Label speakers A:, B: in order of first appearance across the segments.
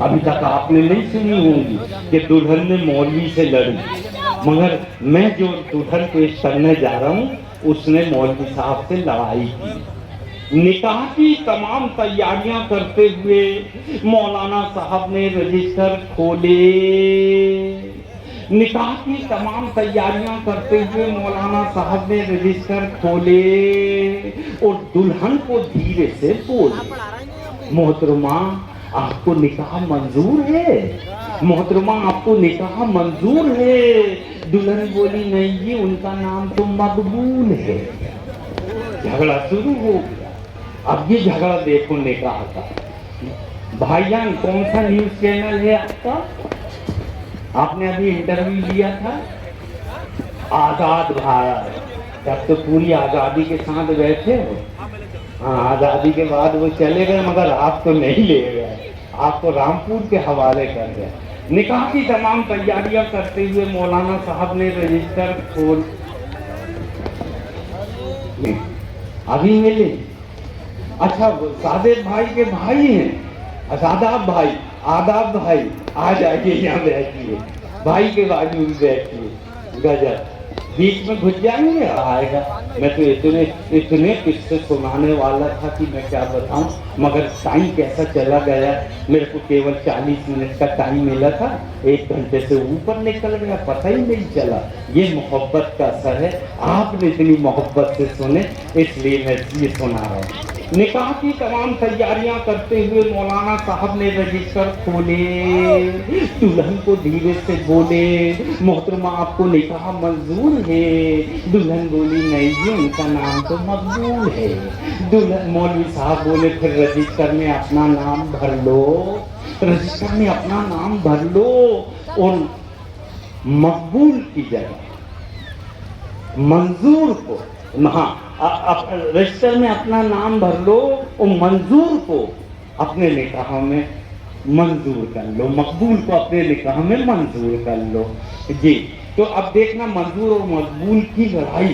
A: अभी तक आपने नहीं सुनी होंगी कि दुल्हन ने मौलवी से लड़ी, मगर मैं जो दुल्हन पेश करने जा रहा हूँ उसने मौलवी साहब से लड़ाई की। निकाह की तमाम तैयारियां करते हुए मौलाना साहब ने रजिस्टर खोले। निकाह की तमाम तैयारियां करते हुए मौलाना साहब ने रजिस्टर खोले और दुल्हन को धीरे से बोले, मोहतरमा आपको निकाह मंजूर है? मोहतरमा आपको निकाह मंजूर है? दुल्हन बोली, नहीं जी, उनका नाम तो मकबूल है। झगड़ा शुरू हो गया। अब ये झगड़ा देखो निकाह का। भाईजान, कौन सा न्यूज चैनल है आपका? आपने अभी इंटरव्यू लिया था। आजाद भारत, तब तो पूरी आजादी के साथ बैठे हो। हाँ, आजादी के बाद वो चले गए, मगर आप तो नहीं ले गए, आपको रामपुर के हवाले कर गए। निकाह की तमाम तैयारियां करते हुए मौलाना साहब ने रजिस्टर खोल अभी मिले। अच्छा, सादेक भाई के भाई हैं, सादाब भाई, आदाब भाई, आ जाइए यहाँ बैठिए, भाई के बाजू में बैठिए। गजब, बीच में घुस जाएंगे? आएगा। मैं तो इतने किस्से सुनाने वाला था कि मैं क्या बताऊं, मगर टाइम कैसा चला गया। मेरे को केवल 40 मिनट का टाइम मिला था, 1 घंटे से ऊपर निकल गया, पता ही नहीं चला। ये मोहब्बत का असर है, आपने इतनी मोहब्बत से सुने इसलिए मैं ये सुना रहा हूँ। निकाह की तमाम तैयारियां करते हुए मौलाना साहब ने रजिस्टर खोले, दुल्हन को धीरे से बोले, मोहतरमा आपको निकाह मंजूर है? दुल्हन बोली, नहीं जी, उनका नाम तो मकबूल है। दुल्हन मौलवी साहब बोले, फिर रजिस्टर में अपना नाम भर लो, रजिस्टर में अपना नाम भर लो और मकबूल की जगह मंजूर को, हाँ, रजिस्टर में अपना नाम भर लो और मंजूर को अपने निकाह में मंजूर कर लो, मकबूल को अपने निकाह में मंजूर कर लो। जी, तो अब देखना मंजूर और मकबूल की लड़ाई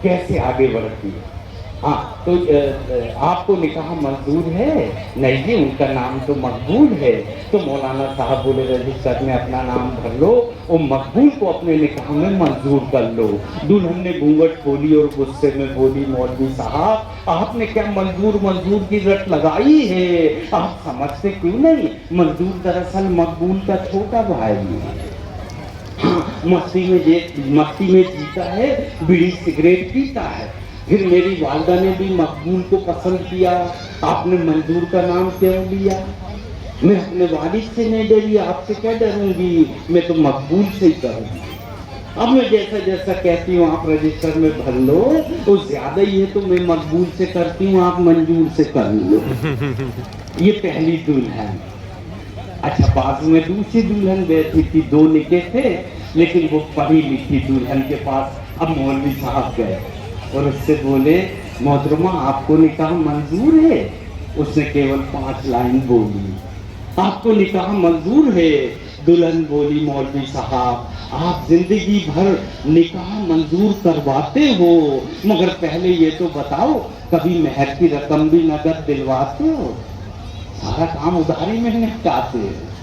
A: कैसे आगे बढ़ती है। हाँ, तो आपको निकाह मंजूर है? नहीं जी, उनका नाम तो मकबूल है। तो मौलाना साहब बोले, रजिस्टर में अपना नाम भर लो और मकबूल को अपने निकाह में मंजूर कर लो। दुल्हन ने घूंघट खोली और गुस्से में बोली, मौलवी साहब, आपने क्या मंजूर की रट लगाई है? आप समझते क्यों नहीं? मंजूर दरअसल मकबूल का छोटा भाई है। हाँ, मस्ती में जीता है, बीड़ी सिगरेट पीता है। फिर मेरी वालदा ने भी मकबूल को पसंद किया, आपने मंजूर का नाम क्यों लिया? मैं अपने वालिद से नहीं डरी, आपसे क्या डरूंगी? मैं तो मकबूल से ही करूंगी। अब मैं जैसा जैसा कहती हूँ आप रजिस्टर में भर लो, तो ज्यादा ही है तो मैं मकबूल से करती हूँ, आप मंजूर से कर लो। ये पहली दुल्हन। अच्छा, बाजू में दूसरी दुल्हन बैठी थी, 2 निके थे, लेकिन वो पढ़ी लिखी दुल्हन के पास अब मौलवी साहब गए और उससे बोले, मोहतरमा आपको निकाह मंजूर है? उसने केवल 5 लाइन बोली, आपको निकाह मंजूर है? दुल्हन बोली, मौलवी साहब, आप जिंदगी भर निकाह मंजूर करवाते हो, मगर पहले ये तो बताओ, कभी मेहर की रकम भी नगद दिलवाते हो? सारा काम उधारी में निपटाते हो।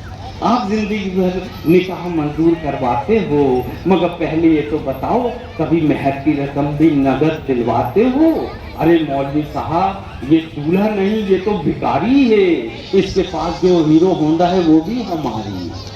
A: आप जिंदगी भर निकाह मंजूर करवाते हो, मगर पहले ये तो बताओ, कभी मेहर की रकम भी नगद दिलवाते हो? अरे मौलवी साहब, ये दूल्हा नहीं, ये तो भिखारी है, इसके पास जो हीरो होंडा है वो भी हमारी है।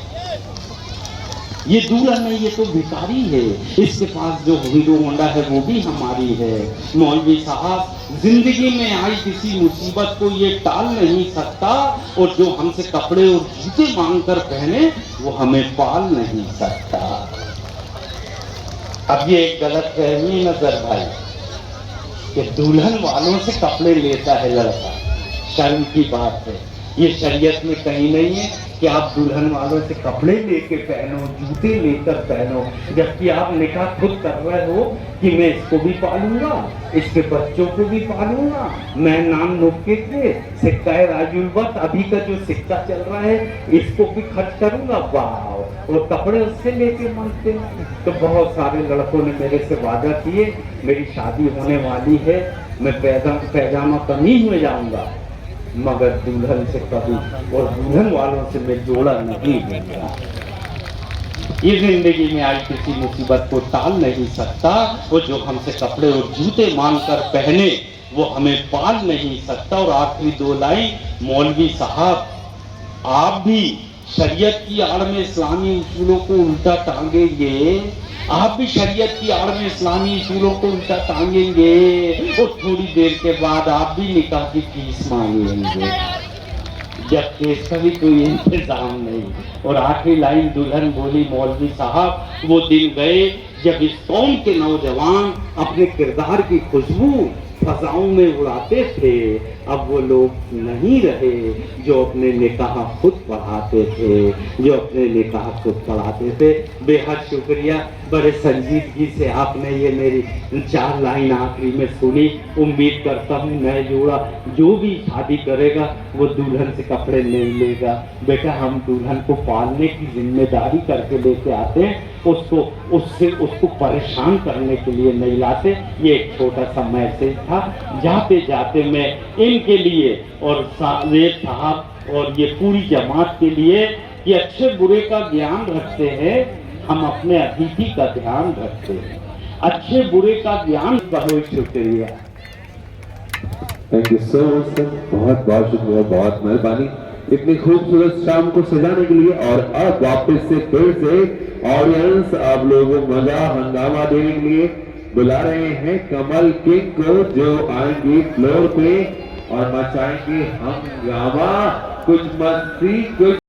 A: ये दूल्हा नहीं, ये तो भिखारी है, इसके पास जो हीरो होंडा है वो भी हमारी है। मौलवी साहब, जिंदगी में आई किसी मुसीबत को ये टाल नहीं सकता, और जो हमसे कपड़े और जूते मांग कर पहने वो हमें पाल नहीं सकता। अब ये एक गलत फहमी नजर भाई कि दुल्हन वालों से कपड़े लेता है लड़का, शर्म की बात है। ये शरीयत में कहीं नहीं है कि आप दुल्हन वालों से कपड़े लेके पहनो, जूते लेकर पहनो, जबकि आप निकाह खुद कर रहे हो कि मैं इसको भी पालूंगा, इसके बच्चों को भी पालूंगा, मैं नाम नुक्के के सिक्का राजुलबत, अभी का जो सिक्का चल रहा है इसको भी खर्च करूंगा। वाह, और कपड़े उससे लेके मांगते हैं। तो बहुत सारे लड़कों ने मेरे से वादा किए, मेरी शादी होने वाली है, मैं पैजामा कमीज में जाऊंगा, मगर दुल्हन से कभी और दुल्हन वालों से मैं जोड़ा नहीं गया। ये जिंदगी में आई किसी मुसीबत को टाल नहीं सकता, वो जो हमसे कपड़े और जूते मांग कर पहने वो हमें पाल नहीं सकता। और आखिरी दो लाइन, मौलवी साहब आप भी शरीयत की आड़ में इस्लामी उसूलों को उल्टा टांगेंगे, आप भी शरीयत की आड़ में इस्लामी उसूलों को उल्टा टांगेंगे और थोड़ी देर के बाद आप भी निकाह की फीस मांगेंगे, जब केस का भी कोई इंतजाम नहीं। और आखिरी लाइन दुल्हन बोली, मौलवी साहब वो दिन गए जब इस कौम के नौजवान अपने किरदार की खुशबू फजाओं में उड़ाते थे। अब वो लोग नहीं रहे जो अपने निकाह खुद पढ़ाते थे, जो अपने निकाह खुद पढ़ाते थे। बेहद शुक्रिया, बड़े संजीदगी से आपने ये मेरी 4 लाइन आखिरी में सुनी। उम्मीद करता हूँ नए जोड़ा जो भी शादी करेगा वो दुल्हन से कपड़े नहीं लेगा। बेटा हम दुल्हन को पालने की जिम्मेदारी करके लेके आते हैं, उसको परेशान करने के लिए नहीं लाते। ये एक छोटा सा मैसेज था। जाते जाते मैं इनके लिए और सावेद साहब और ये पूरी जमात के लिए कि अच्छे बुरे का ज्ञान रखते हैं, हम अपने अतिथि का ध्यान रखते हैं, अच्छे बुरे का ज्ञान। बहुत शुक्रिया।
B: Thank you so much sir, बहुत बहुत शुक्रिया, बहुत मेहरबानी इतनी खूबसूरत शाम को सजाने के लिए। और अब वापस से फिर से ऑडियंस आप लोगों को मजा हंगामा देने के लिए बुला रहे हैं कमल किंग को, जो आएंगे फ्लोर पे और मचाएंगे हंगामा, कुछ मस्ती कुछ